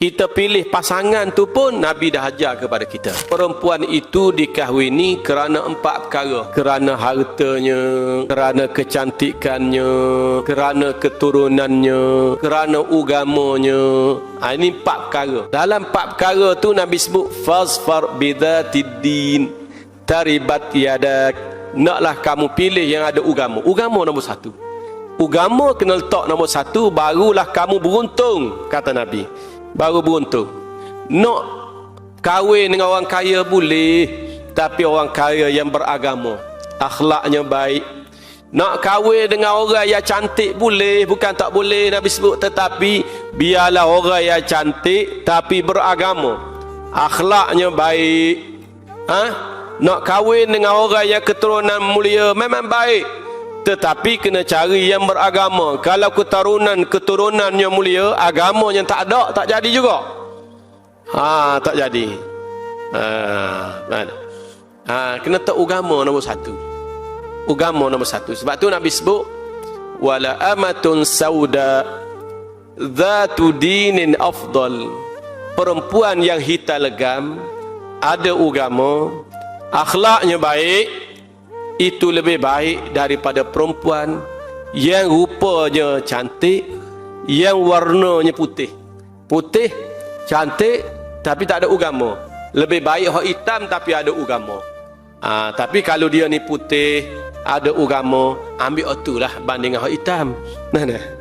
Kita pilih pasangan tu pun Nabi dah ajar kepada kita. Perempuan itu dikahwini kerana 4 perkara. Kerana hartanya, kerana kecantikannya, kerana keturunannya, kerana agamanya. Ini 4 perkara. Dalam 4 perkara tu Nabi sebut fasfar bidzatiddin taribat yadak. Naklah kamu pilih yang ada agama. Agama nombor 1. Agama kena letak nombor 1, barulah kamu beruntung, kata Nabi. Baru beruntung. Nak kahwin dengan orang kaya boleh, tapi orang kaya yang beragama, akhlaknya baik. Nak kahwin dengan orang yang cantik boleh, bukan tak boleh Nabi sebut, tetapi biarlah orang yang cantik tapi beragama, akhlaknya baik. Nak kahwin dengan orang yang keturunan mulia memang baik, tetapi kena cari yang beragama. Kalau keturunannya mulia, agamanya tak ada, tak jadi juga. Tak jadi. Kena tak agama nombor 1. Agama nombor 1. Sebab tu Nabi sebut wala amatun sauda dzatu dinin afdal. Perempuan yang hitam legam, ada agama, akhlaknya baik, itu lebih baik daripada perempuan yang rupanya cantik, yang warnanya putih. Putih, cantik, tapi tak ada agama. Lebih baik hak hitam tapi ada agama. Tapi kalau dia ni putih, ada agama, ambil itulah banding hak hitam. Nah.